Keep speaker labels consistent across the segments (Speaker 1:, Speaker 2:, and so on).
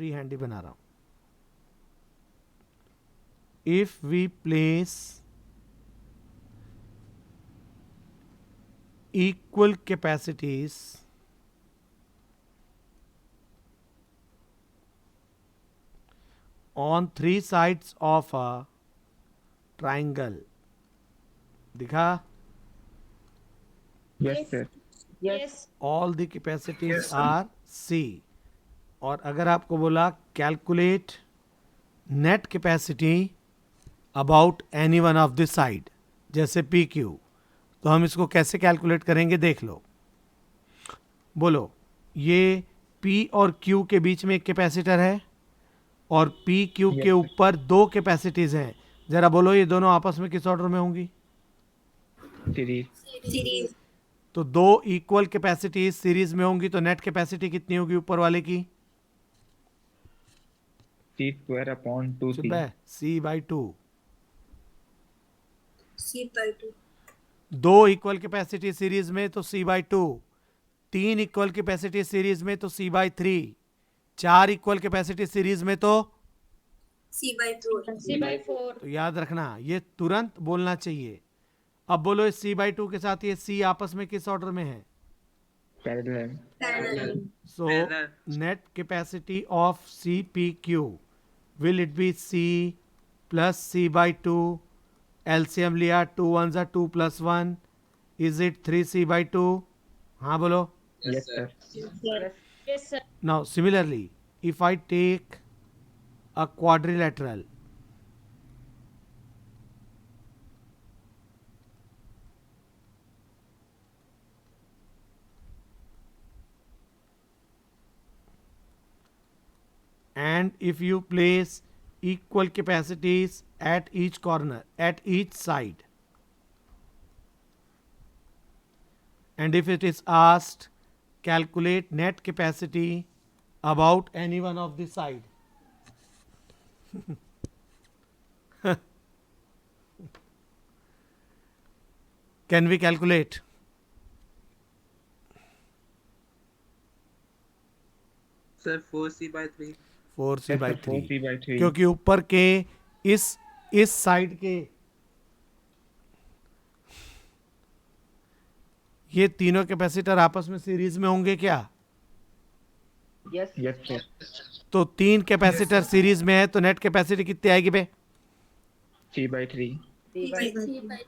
Speaker 1: Free hand ही बना रहा हूं. If we place equal capacities on three sides of a triangle. दिखा?
Speaker 2: Yes, sir.
Speaker 3: Yes.
Speaker 1: All the capacities
Speaker 2: Yes, sir.
Speaker 1: are C. और अगर आपको बोला calculate net capacity about any one of this side, जैसे P Q, तो हम इसको कैसे कैलकुलेट करेंगे देख लो. बोलो, ये P और Q के बीच में एक कैपेसिटर है और P Q
Speaker 2: Yes,
Speaker 1: के
Speaker 2: sir.
Speaker 1: ऊपर दो कैपेसिटीज हैं. जरा बोलो ये दोनों आपस में किस ऑर्डर में होंगी?
Speaker 2: Series.
Speaker 3: Series.
Speaker 1: तो दो इक्वल कैपेसिटीज सीरीज में होंगी तो नेट कैपेसिटी कितनी होगी ऊपर वाले की?
Speaker 2: C square upon 2C.
Speaker 1: C/2.
Speaker 3: C/2.
Speaker 1: दो इक्वल कैपेसिटी सीरीज में तो C/2, तीन इक्वल कैपेसिटी सीरीज में तो C/3, चार इक्वल कैपेसिटी सीरीज में तो
Speaker 3: C/4.
Speaker 4: C/4.
Speaker 1: तो याद रखना, ये तुरंत बोलना चाहिए. अब बोलो इस C/2 के साथ ये C आपस में किस ऑर्डर में है?
Speaker 2: Parallel.
Speaker 3: Parallel.
Speaker 1: So net capacity of CPQ, will it be C plus C/2? LCM लिया, 2 1s are 2 plus 1. Is it 3C/2? हाँ बोलो.
Speaker 2: Yes, sir.
Speaker 4: Yes, sir.
Speaker 1: Now similarly, if I take a quadrilateral, and if you place equal capacities at each corner, at each side, and if it is asked calculate net capacity about any one of the side, can we calculate?
Speaker 5: Sir 4C/3.
Speaker 1: 4C/3,
Speaker 2: 4C/3.
Speaker 1: क्योंकि ऊपर के इस side के ये तीनों capacitor आपस में series में होंगे क्या?
Speaker 2: Yes, sir.
Speaker 1: तो तीन कैपेसिटर सीरीज में है तो नेट कैपेसिटी कितनी आएगी बे?
Speaker 2: C/3.
Speaker 3: C/3.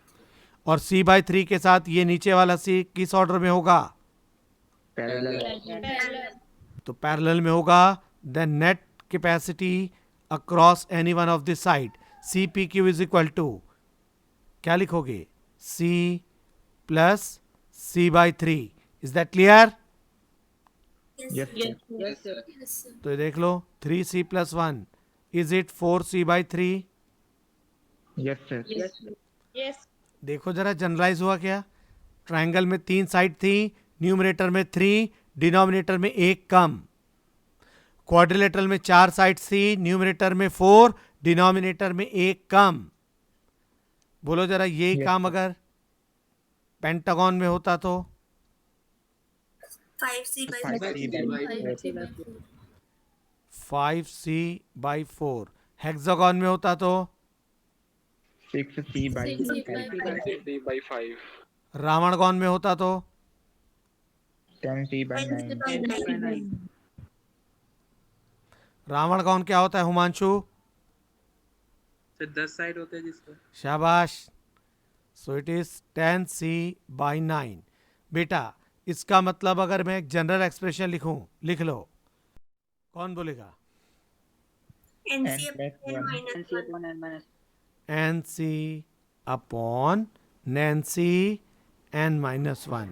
Speaker 1: और C/3 के साथ ये नीचे वाला C किस ऑर्डर में होगा?
Speaker 2: Parallel.
Speaker 4: Parallel.
Speaker 1: तो पैरेलल में होगा. Then net capacity across any one of this side, CPQ is equal to क्या लिखोगे? C plus C/3. Is that clear?
Speaker 2: Yes, sir.
Speaker 4: Yes, sir.
Speaker 3: Yes, sir.
Speaker 1: तो ये देख लो, 3C plus 1, is it 4C/3?
Speaker 2: Yes, sir.
Speaker 4: Yes.
Speaker 1: देखो जरा generalise हुआ क्या? ट्रायंगल में तीन साइड थी, न्यूमरेटर में 3, डिनोमिनेटर में 1 कम. क्वाड्रिलेटरल में 4 साइड्स थी, न्यूमरेटर में 4, डिनोमिनेटर में 1 कम. बोलो जरा ये
Speaker 2: Yes,
Speaker 1: काम
Speaker 2: sir.
Speaker 1: अगर पेंटागन में होता तो?
Speaker 3: 5C/4.
Speaker 2: 5C/4.
Speaker 1: 5C/4. हेक्सागन में होता तो?
Speaker 2: 6C/5.
Speaker 1: रावणगन में होता तो?
Speaker 2: 10C/9.
Speaker 3: 10C/9.
Speaker 1: रावणगन क्या होता है हुमांशु?
Speaker 5: सर 10 साइड होते हैं जिसका.
Speaker 1: शाबाश. सो इट इज 10C/9. बेटा इसका मतलब अगर मैं एक जनरल एक्सप्रेशन लिखूं, लिख लो. कौन बोलेगा?
Speaker 3: NC
Speaker 2: N plus
Speaker 3: upon
Speaker 2: 1.
Speaker 3: -1.
Speaker 1: NC upon Nancy n-1.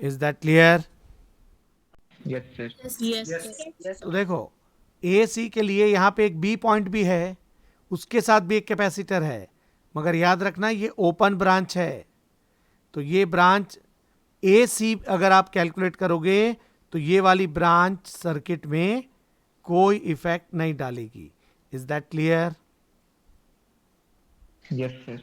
Speaker 1: Is that clear?
Speaker 2: Yes, sir.
Speaker 4: Yes, sir.
Speaker 1: तो देखो AC के लिए यहाँ पे एक B पॉइंट भी है, उसके साथ भी एक कैपेसिटर है, मगर याद रखना ये ओपन ब्रांच है. तो ये ब्रांच AC अगर आप कैलकुलेट करोगे तो ये वाली ब्रांच सर्किट में कोई इफेक्ट नहीं डालेगी. Is that clear?
Speaker 2: Yes, sir.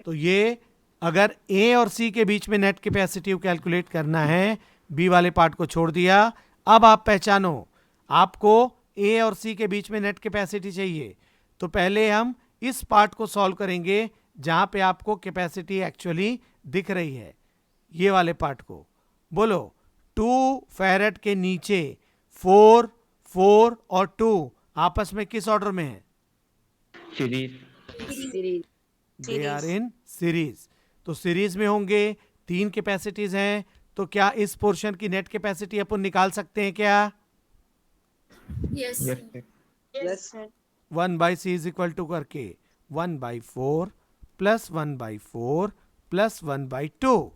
Speaker 1: तो ये अगर A और C के बीच में नेट कैपेसिटी कैलकुलेट करना है, B वाले पार्ट को छोड़ दिया. अब आप पहचानो, आपको ए और सी के बीच में नेट कैपेसिटी चाहिए, तो पहले हम इस पार्ट को सॉल्व करेंगे जहां पे आपको कैपेसिटी एक्चुअली दिख रही है, ये वाले पार्ट को। बोलो 2 फैरेड के नीचे 4, 4 और 2 आपस में किस ऑर्डर में है?
Speaker 2: Series.
Speaker 3: Series.
Speaker 1: They are in series. तो सीरीज में होंगे, 3 कैपेसिटीज हैं, तो क्या इस पोर्शन की नेट कैपेसिटी अपन निकाल सकते हैं क्या?
Speaker 4: Yes.
Speaker 2: Yes sir.
Speaker 3: Yes sir.
Speaker 1: 1/c is equal to करके 1/4 प्लस 1/4 प्लस 1/2।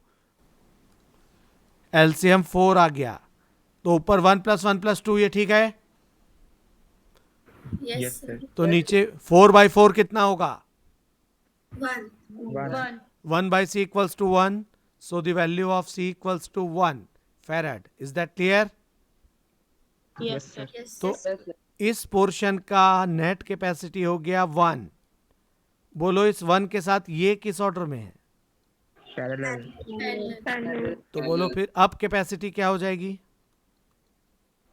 Speaker 1: एलसीएम 4 आ गया, तो ऊपर 1 + 1 + 2, ये ठीक है।
Speaker 4: Yes.
Speaker 2: Yes sir.
Speaker 1: तो नीचे 4/4 कितना होगा?
Speaker 4: 1.
Speaker 2: 1
Speaker 1: 1/c equals to 1, so the value of c equals to 1 farad. Is that clear?
Speaker 2: Yes sir.
Speaker 4: Yes.
Speaker 1: तो
Speaker 3: यस सर।
Speaker 1: इस पोर्शन का नेट कैपेसिटी हो गया 1। बोलो इस 1 के साथ ये किस ऑर्डर में है?
Speaker 2: पैरेलल।
Speaker 4: Parallel.
Speaker 1: तो बोलो फिर अब कैपेसिटी क्या हो जाएगी?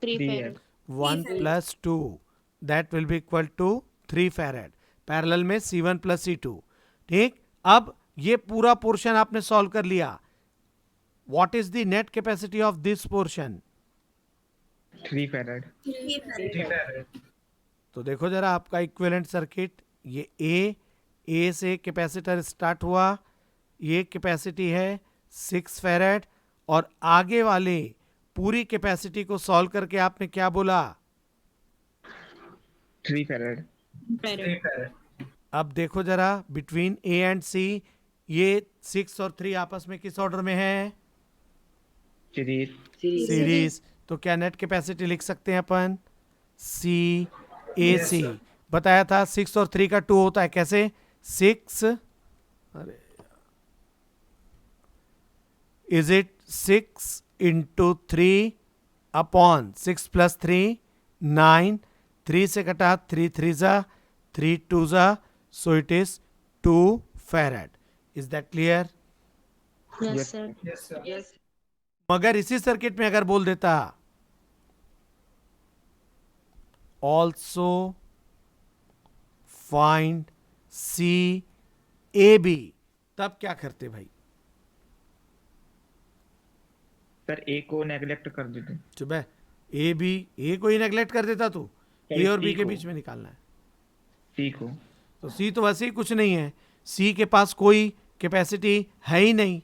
Speaker 2: 3 है।
Speaker 1: 1 + 2, that will be equal to 3 farad. Parallel में C1 + C2। ठीक, अब ये पूरा पोर्शन आपने सॉल्व कर लिया। What is the net capacity of this portion?
Speaker 2: 3 farad.
Speaker 4: 3.
Speaker 1: तो देखो जरा आपका इक्विवेलेंट सर्किट, ये ए से कैपेसिटर स्टार्ट हुआ, ये कैपेसिटी है 6 फैरेड, और आगे वाले पूरी कैपेसिटी को सॉल्व करके आपने क्या बोला?
Speaker 2: 3 फैरेड।
Speaker 1: अब देखो जरा बिटवीन ए एंड सी, ये 6 और 3 आपस में किस ऑर्डर में है?
Speaker 2: सीरीज।
Speaker 1: सीरीज। तो क्या नेट कैपेसिटी लिख सकते हैं अपन? सी ए सी। बताया था 6 और 3 का 2 होता है, कैसे? 6, अरे इज इट 6 × 3 अपॉन 6 + 3 9, 3 से कटा 3 3 जा 3 2 जा, so it is 2 farad. Is that clear?
Speaker 3: Yes sir. Yes.
Speaker 1: मगर इसी सर्किट में अगर बोल देता also find C A B, तब क्या करते भाई?
Speaker 2: सर ए को नेग्लेक्ट कर देते।
Speaker 1: चुप है, ए को ही नेग्लेक्ट कर देता तू। ए और बी के बीच में निकालना है।
Speaker 2: सी को।
Speaker 1: तो सी तो वैसे ही कुछ नहीं है, सी के पास कोई कैपेसिटी है ही नहीं,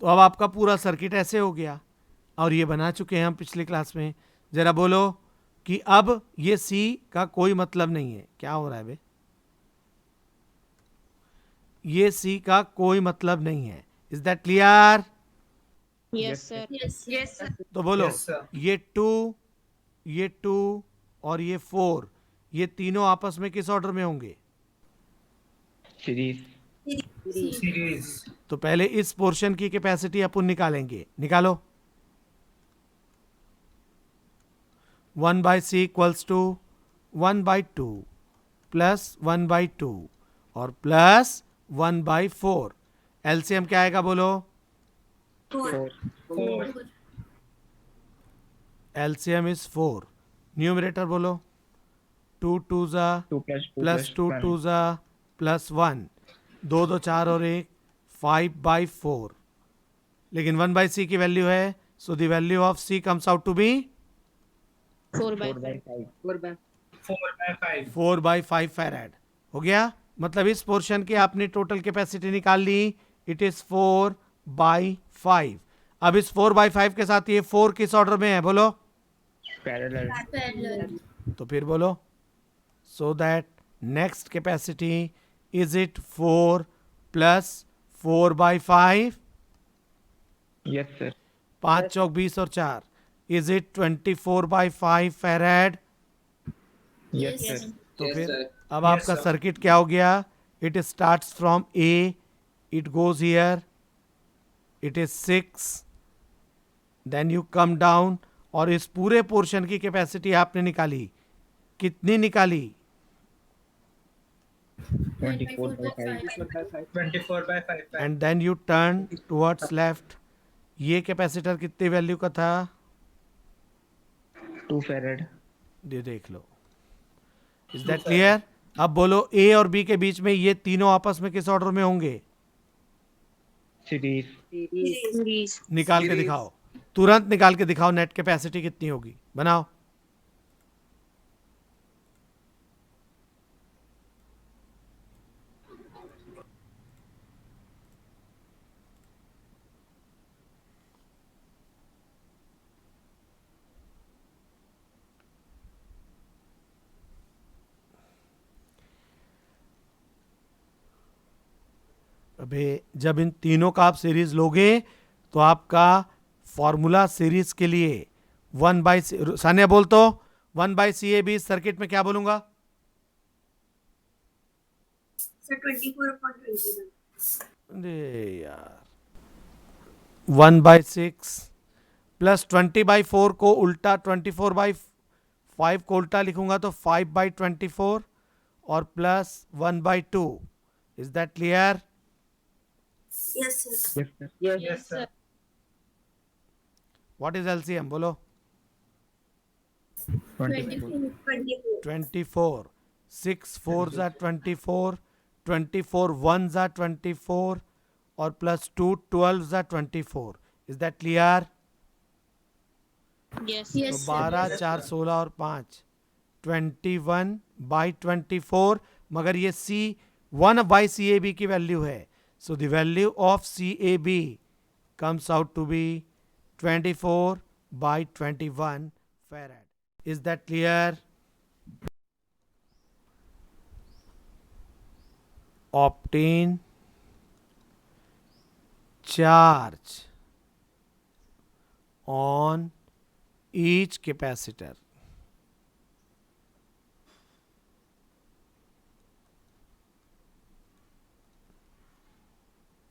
Speaker 1: तो अब आपका पूरा सर्किट ऐसे हो गया। और ये बना चुके हैं हम पिछली क्लास में। जरा बोलो कि अब ये सी का कोई मतलब नहीं है। क्या हो रहा है बे? ये सी का कोई मतलब नहीं है। Is that clear?
Speaker 3: Yes sir.
Speaker 4: Yes.
Speaker 1: तो बोलो ये 2 और ये 4, ये तीनों आपस में किस ऑर्डर में होंगे?
Speaker 2: सीरीज।
Speaker 1: तो पहले इस पोर्शन की कैपेसिटी अपन निकालेंगे। निकालो। 1/c = 1/2 प्लस 1/2 और प्लस 1/4। एलसीएम क्या आएगा बोलो?
Speaker 2: 4
Speaker 1: एलसीएम इज 4। न्यूमरेटर बोलो 2 2 जा
Speaker 2: 2
Speaker 1: प्लस 2 2 जा प्लस 1, 2 2 4 और 1, 5/4। लेकिन 1/c की वैल्यू है, so the value of c comes out to be
Speaker 3: 4/5।
Speaker 1: 4/5 farad. हो गया? मतलब इस पोर्शन की आपने टोटल कैपेसिटी निकाल ली, इट इज 4/5। अब इस 4/5 के साथ ये 4 किस ऑर्डर में है बोलो?
Speaker 2: पैरेलल।
Speaker 4: Parallel.
Speaker 1: तो फिर बोलो, so that next capacity is it 4 + 4/5?
Speaker 2: Yes sir.
Speaker 1: 5 चौक 20 और 4, इज इट 24/5 फैराड?
Speaker 2: Yes sir.
Speaker 1: तो फिर अब आपका सर्किट क्या हो गया? It starts from A, it goes here, it is 6, then you come down, और इस पूरे पोर्शन की कैपेसिटी आपने निकाली। कितनी निकाली?
Speaker 2: 24/5।
Speaker 1: And then you turn towards left. ये कैपेसिटर कितनी वैल्यू का था?
Speaker 2: 2 फैरेड।
Speaker 1: ये देख लो. Is that clear? अब बोलो ए और बी के बीच में ये तीनों आपस में किस ऑर्डर में होंगे?
Speaker 2: Series
Speaker 3: Series.
Speaker 1: निकाल के दिखाओ, तुरंत निकाल के दिखाओ. नेट कैपेसिटी कितनी होगी? बनाओ. अबे जब इन तीनों का आप सीरीज लोगे तो आपका फॉर्मूला सीरीज के लिए 1 बाई, सानिया बोल तो 1/CAB सर्किट में क्या बोलूंगा?
Speaker 4: Sir, 24/21.
Speaker 1: अरे यार 1/6 प्लस 20/4 को उल्टा 24/5 को उल्टा लिखूंगा तो 5/24 और plus 1/2. Is that clear?
Speaker 4: Yes, sir.
Speaker 2: Yes sir
Speaker 3: Yes, sir.
Speaker 1: What is LCM? बोलो.
Speaker 2: 24
Speaker 1: 24. 6 4s are 24, 24 1s are 24 और plus 2 12s are 24. Is that clear?
Speaker 3: Yes,
Speaker 1: तो
Speaker 3: yes,
Speaker 1: 12 4 16 और 5 21/24. मगर ये C 1/CAB की वैल्यू है. So the value of CAB comes out to be 24/21 farad. Is that clear? Obtain charge on each capacitor.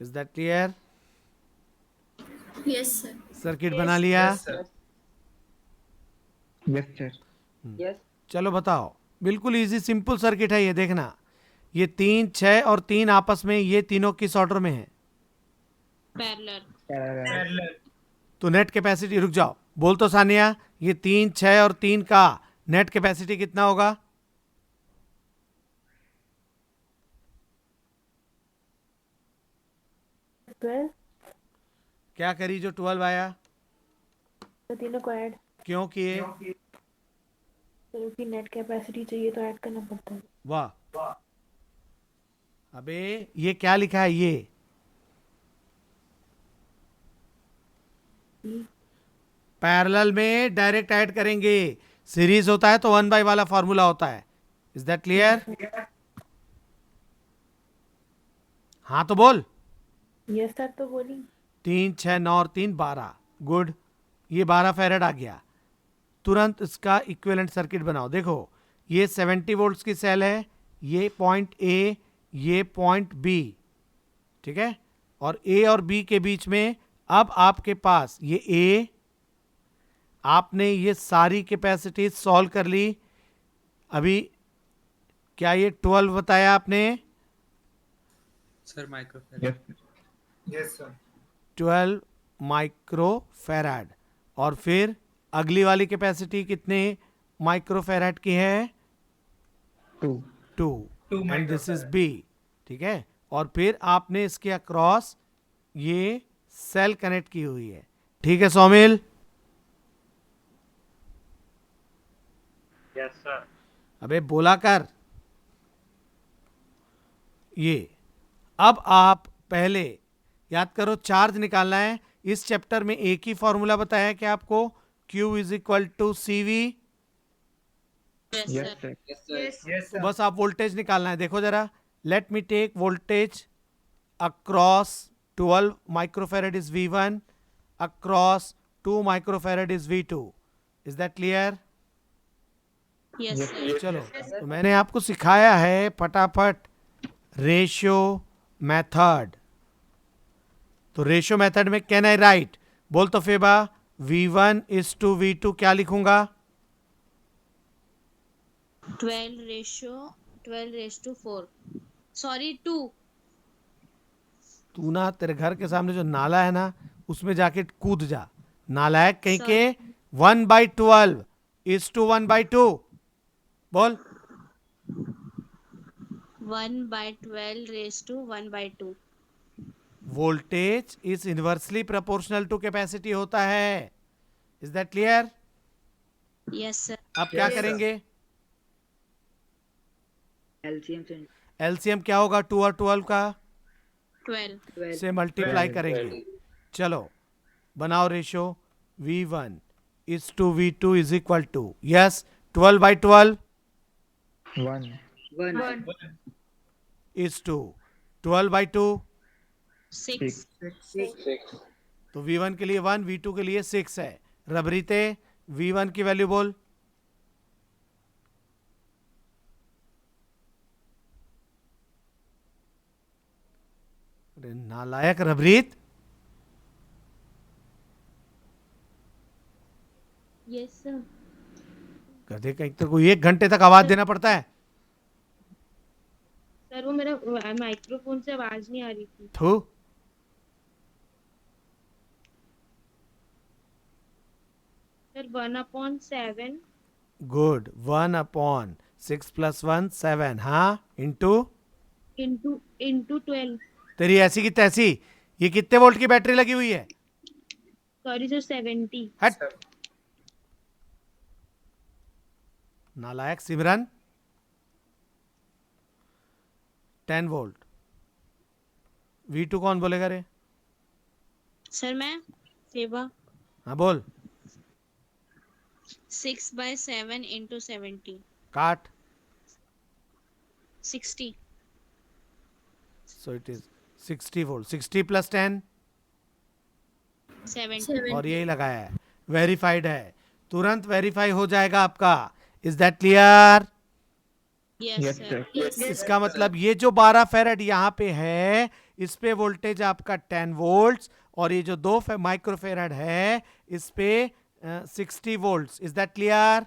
Speaker 1: Is that clear?
Speaker 4: Yes, sir.
Speaker 1: Circuit बना लिया?
Speaker 2: Yes sir
Speaker 1: चलो बताओ. बिल्कुल इजी सिंपल सर्किट है ये. देखना ये 3 6 और 3 आपस में, ये तीनों किस ऑर्डर में है?
Speaker 3: parallel.
Speaker 2: पैरेलल
Speaker 1: तो नेट कैपेसिटी, रुक जाओ बोल तो सानिया, ये 3 6 और 3 का नेट कैपेसिटी कितना होगा? क्या करी जो 12 आया?
Speaker 6: तो तीनों को ऐड,
Speaker 1: क्यों किए?
Speaker 6: क्योंकि नेट कैपेसिटी चाहिए तो ऐड करना पड़ता है.
Speaker 1: वाह. अबे ये क्या लिखा है? ये पैरेलल में डायरेक्ट ऐड करेंगे. सीरीज होता है तो 1/, वाला फॉर्मूला होता है. Is that clear? हाँ तो बोल.
Speaker 6: यस सर तो बोली.
Speaker 1: 3 6 9 और 3 12. गुड. ये 12 फैरेड आ गया. तुरंत इसका इक्विवेलेंट सर्किट बनाओ. देखो ये 70 वोल्ट्स की सेल है, ये पॉइंट ए, ये पॉइंट बी, ठीक है. और ए और बी के बीच में अब आपके पास ये ए, आपने ये सारी कैपेसिटी सॉल्व कर ली. अभी क्या ये 12 बताया आपने?
Speaker 5: Sir microphone.
Speaker 2: Yes sir
Speaker 1: 12 microfarad. और फिर अगली वाली कैपेसिटी कितने माइक्रोफैराड की है? 2. एंड दिस इज बी, ठीक है. और फिर आपने इसके अक्रॉस ये सेल कनेक्ट की हुई है. ठीक है सौमिल?
Speaker 2: यस सर
Speaker 1: अबे बोला कर. ये अब आप पहले याद करो, चार्ज निकालना है. इस चैप्टर में एक ही फॉर्मूला बताया है कि आपको Q = CV.
Speaker 3: Yes,
Speaker 2: yes
Speaker 3: sir.
Speaker 2: Sir
Speaker 4: Yes.
Speaker 1: तो बस आप वोल्टेज निकालना है. देखो जरा, let me take voltage across 12 microfarad is V1, across 2 microfarad is V2. Is that clear?
Speaker 3: Yes, sir.
Speaker 1: चलो तो मैंने आपको सिखाया है फटाफट रेशियो मेथड. तो रेशियो मेथड में कैन आई राइट? बोल तो फेबा. V1 = V2 क्या लिखूंगा?
Speaker 3: 12:4. Sorry, 2.
Speaker 1: तू ना, तेरे घर के सामने जो नाला है ना, उसमें जाके कूद जा. नालायक कहीं के. 1/12 = 1/2. बोल
Speaker 3: 1/12 raised to 1/2.
Speaker 1: Voltage is inversely proportional to capacity होता है. Is that clear?
Speaker 3: Yes, sir.
Speaker 1: अब क्या
Speaker 2: Yes, sir.
Speaker 1: करेंगे?
Speaker 2: LCM से
Speaker 1: एलसीएम क्या होगा 2 और 12 का?
Speaker 3: 12.
Speaker 1: से मल्टीप्लाई करेंगे. चलो बनाओ ratio. V1 is to V2 is equal to, yes, 12/12
Speaker 2: 1
Speaker 1: is to 12/2.
Speaker 3: 6.
Speaker 1: तो V1 के लिए 1, V2 के लिए 6 है. रबरीते V1 की वैल्यू बोल. अरे नालायक रबरीत.
Speaker 3: Yes, sir.
Speaker 1: गधे कहीं तो कोई 1 घंटे तक आवाज देना पड़ता है.
Speaker 3: सर वो मेरा माइक्रोफोन से आवाज नहीं आ रही थी.
Speaker 1: थू.
Speaker 3: Sir 1/7
Speaker 1: good. 1/6 + 1 7. हाँ इंटू
Speaker 3: into 12.
Speaker 1: तेरी ऐसी की तैसी. ये कितने वोल्ट की बैटरी लगी हुई है?
Speaker 3: Sorry sir 70.
Speaker 1: हट. नालायक सिमरन. 10 वोल्ट. V2 कौन बोलेगा रे?
Speaker 3: सर मैं सेवा
Speaker 1: हाँ बोल.
Speaker 3: 6/7 into 70.
Speaker 1: काट.
Speaker 3: 60.
Speaker 1: सो इट इज 60 वोल्ट. 60 + 10
Speaker 3: 70.
Speaker 1: और यही लगाया है. वेरीफाइड है. तुरंत वेरीफाई हो जाएगा आपका. Is that clear?
Speaker 3: Yes, sir.
Speaker 1: इसका मतलब ये जो 12 फेरेड यहाँ पे है इस पे वोल्टेज आपका 10 वोल्ट्स और ये जो 2 माइक्रोफेरेड है इस पे 60 volts. Is that clear?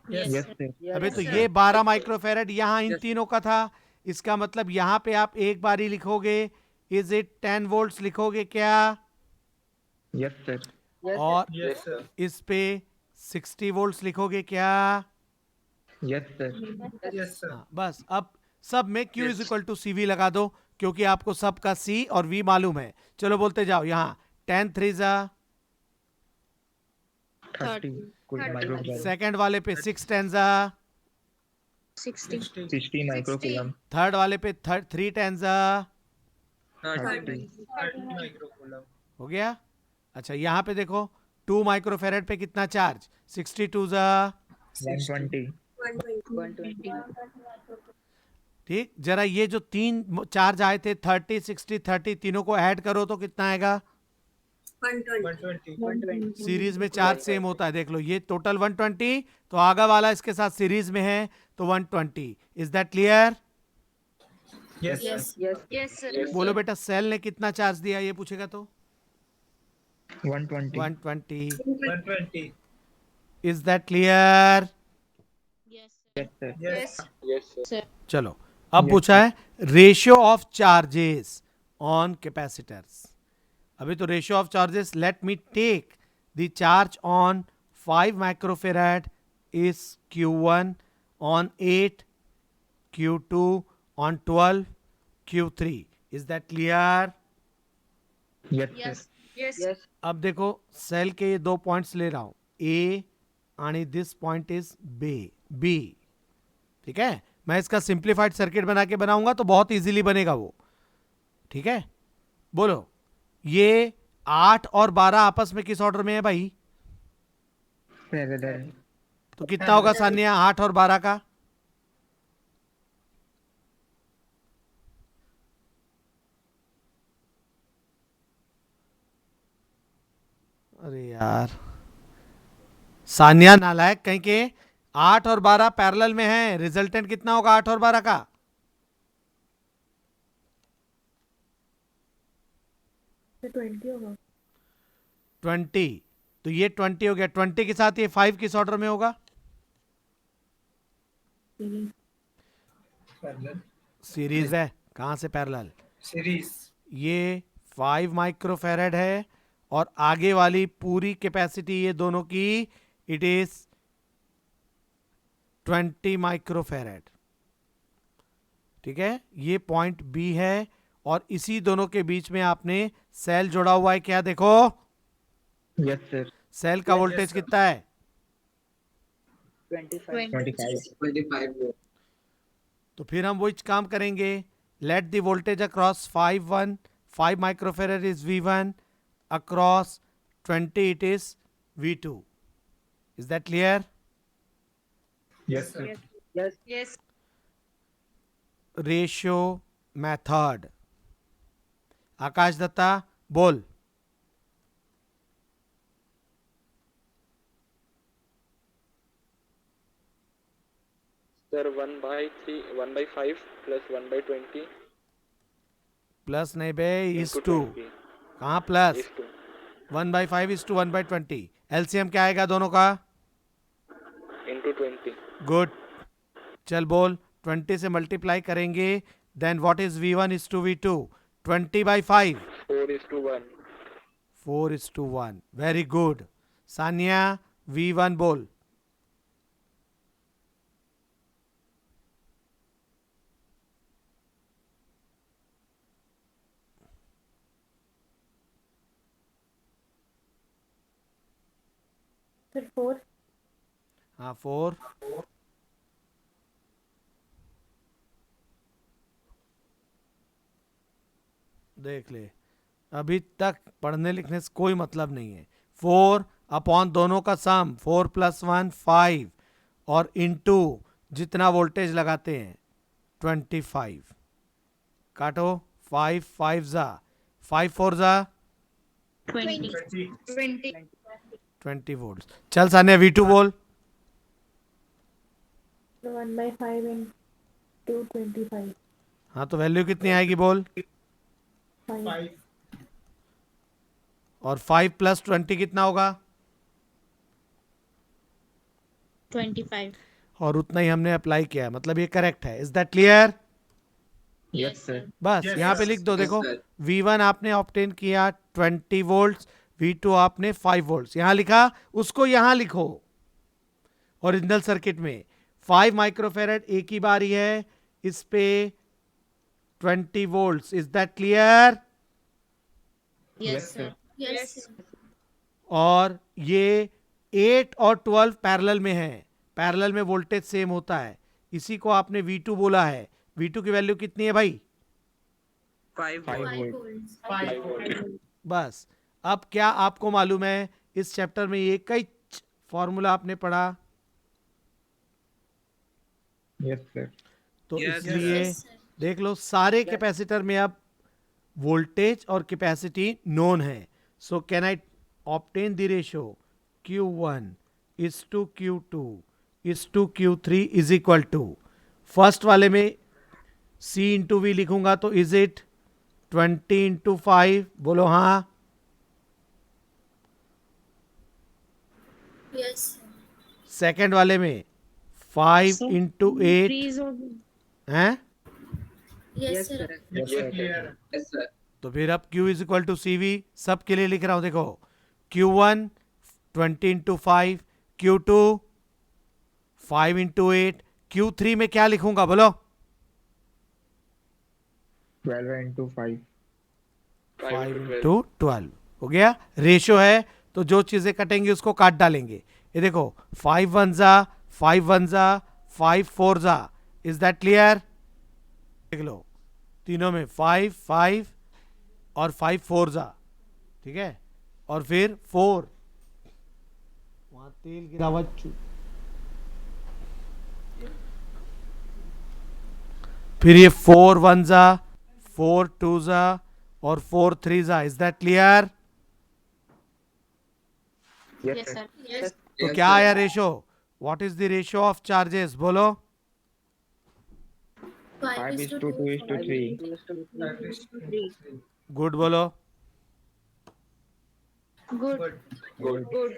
Speaker 3: Yes, sir.
Speaker 1: अबे तो ये 12 माइक्रोफेरेड यहाँ इन तीनों का था. इसका मतलब यहाँ पे आप एक बार ही लिखोगे. इज इट 10 वोल्ट्स लिखोगे क्या?
Speaker 2: यस सर
Speaker 1: और इस पे 60 वोल्ट्स लिखोगे क्या?
Speaker 2: यस सर
Speaker 1: हाँ, बस अब सब में Q is equal to CV लगा दो क्योंकि आपको सब का C और V मालूम है. चलो बोलते जाओ. यहाँ 10 3
Speaker 2: 30 कुल माइक्रो
Speaker 1: सेकंड वाले पे 6 10
Speaker 3: 60.
Speaker 2: 60 माइक्रो कूलम
Speaker 1: थर्ड वाले पे 3 10 हो गया. अच्छा यहाँ पे देखो 2 माइक्रोफेरेड पे कितना चार्ज? 62
Speaker 2: 120
Speaker 4: 120
Speaker 1: ठीक. जरा ये जो 3 चार्ज आए थे 30 60 30 तीनों को ऐड करो तो कितना आएगा?
Speaker 4: 120
Speaker 1: सीरीज में चार्ज सेम होता है. देख लो ये टोटल 120 तो आगा वाला इसके साथ सीरीज में है तो 120. Is that clear?
Speaker 3: Yes, sir.
Speaker 1: बोलो बेटा सेल ने कितना चार्ज दिया ये पूछेगा तो
Speaker 2: 120
Speaker 1: 120. Is that clear?
Speaker 3: Yes, sir.
Speaker 2: Yes sir
Speaker 3: Sir.
Speaker 1: चलो अब पूछा है ratio of charges on capacitors. अभी तो ratio of charges. Let me take the charge on 5 microfarad is Q1, on 8 Q2, on 12 Q3. Is that clear?
Speaker 2: Yes sir
Speaker 1: अब देखो cell के ये 2 पॉइंट्स ले रहा हूं A आणि दिस पॉइंट इज B. ठीक है. मैं इसका सिंप्लीफाइड सर्किट बना के बनाऊंगा तो बहुत इजीली बनेगा वो. ठीक है. बोलो ये 8 और 12 आपस में किस ऑर्डर में है भाई?
Speaker 2: पैरेलल
Speaker 1: तो कितना होगा सान्या 8 और 12 का? अरे यार सान्या नालायक कहीं के. 8 और 12 पैरेलल में है. रिजल्टेंट कितना होगा 8 और 12 का?
Speaker 6: तो 20 होगा.
Speaker 1: 20. तो ये 20 हो गया. 20 के साथ ये 5 किस ऑर्डर में होगा?
Speaker 6: सीरीज.
Speaker 1: सीरीज है. कहां से पैरेलल?
Speaker 2: सीरीज
Speaker 1: ये 5 माइक्रोफेरेड है और आगे वाली पूरी कैपेसिटी ये दोनों की इट इज 20 माइक्रोफेरेड। ठीक है, ये पॉइंट बी है और इसी दोनों के बीच में आपने सेल जोड़ा हुआ है। क्या देखो,
Speaker 2: Yes, sir.
Speaker 1: सेल का वोल्टेज कितना है?
Speaker 4: 25.
Speaker 2: 25.
Speaker 5: 25 volt.
Speaker 1: तो फिर हम वही काम करेंगे। Let the voltage across 5 microfarad is V1, across 20 it is V2। Is that clear?
Speaker 2: Yes, sir.
Speaker 4: Yes.
Speaker 3: Yes.
Speaker 1: Ratio method, Akash Datta बोल।
Speaker 7: Sir, 1/3, 1/5 plus 1/20
Speaker 1: प्लस नहीं बे, इज
Speaker 7: into
Speaker 1: टू।
Speaker 7: 20
Speaker 1: कहाँ plus?
Speaker 7: is 2
Speaker 1: 1/5 is to 1/20। LCM क्या आएगा दोनों का?
Speaker 7: into 20.
Speaker 1: Good, चल बोल। 20 से मल्टीप्लाई करेंगे, then what is V1 is to V2? 20/5।
Speaker 7: 4 is to 1.
Speaker 1: 4:1। Very good. Sania V1 बोल।
Speaker 6: सर 4।
Speaker 1: हाँ 4। देख ले, अभी तक पढ़ने लिखने से कोई मतलब नहीं है। 4 अपॉन दोनों का सम, 4 + 1 5, और इनटू जितना वोल्टेज लगाते हैं 25। काटो, 5 5 जा, 5 4 जा
Speaker 3: 20.
Speaker 1: 20 वोल्ट। चल सानिया V2 बोल।
Speaker 6: 1/5 into 25।
Speaker 1: हाँ तो वैल्यू कितनी आएगी बोल?
Speaker 6: 5।
Speaker 1: और 5 + 20 कितना होगा?
Speaker 3: 25.
Speaker 1: और उतना ही हमने अप्लाई किया है, मतलब ये करेक्ट है। Is that clear?
Speaker 2: Yes, sir.
Speaker 1: बस यहाँ पे लिख दो।
Speaker 5: Yes,
Speaker 1: देखो,
Speaker 5: sir.
Speaker 1: V1 आपने ऑब्टेन किया 20 वोल्ट्स, V2 आपने 5 वोल्ट्स। यहाँ लिखा, उसको यहाँ लिखो ओरिजिनल सर्किट में। 5 माइक्रोफेरेड एक ही बारी है, इस पे 20 volts. Is that clear?
Speaker 3: Yes, sir.
Speaker 4: Yes.
Speaker 1: और ये 8 और 12 पैरेलल में है, पैरेलल में वोल्टेज सेम होता है। इसी को आपने V2 बोला है। V2 की वैल्यू कितनी है भाई?
Speaker 5: 5
Speaker 2: 5
Speaker 5: volt.
Speaker 2: volt.
Speaker 7: 5 volt.
Speaker 1: बस, अब क्या आपको मालूम है, इस चैप्टर में ये कई फॉर्मूला आपने पढ़ा,
Speaker 2: Yes, sir.
Speaker 1: तो
Speaker 5: Yes,
Speaker 1: इसलिए
Speaker 4: Yes, sir.
Speaker 1: देख लो, सारे कैपेसिटर में अब वोल्टेज और कैपेसिटी नोन है। So can I obtain the ratio Q1 is to Q2 is to Q3 is equal to, first वाले में C इंटू V लिखूंगा तो इज इट 20 इंटू 5? बोलो हाँ।
Speaker 4: Yes, sir.
Speaker 1: सेकेंड वाले में 5 इंटू 8
Speaker 3: Increase होगी.
Speaker 1: हैं?
Speaker 4: Yes, sir.
Speaker 2: Yes, sir.
Speaker 5: Yes, sir.
Speaker 1: तो फिर अब Q is equal to CV, सबके लिए लिख रहा हूं। देखो, Q1 20 into 5, Q2 5 into 8, Q3 में क्या लिखूंगा बोलो?
Speaker 2: 12 into 5.
Speaker 1: 5 इंटू 12 हो गया। रेशियो है तो जो चीजें कटेंगी उसको काट डालेंगे। ये देखो, 5 1 जा 5 1 जा 5 4 जा। Is that clear? देख लो, तीनों में 5 5 और 5 4 जा, ठीक है। और फिर 4, वहां तेल गिरा हुआ फिर ये 4 1 जा 4 2 जा और 4 3 जा। Is that clear?
Speaker 2: Yes,
Speaker 3: Yes,
Speaker 2: sir.
Speaker 3: sir.
Speaker 4: Yes.
Speaker 1: तो
Speaker 5: Yes,
Speaker 1: क्या
Speaker 5: sir.
Speaker 1: आया ratio? What is the ratio of charges बोलो?
Speaker 2: 5 is to 2 is to 3.
Speaker 1: Good बोलो।
Speaker 3: Good.
Speaker 7: Good.
Speaker 4: Good.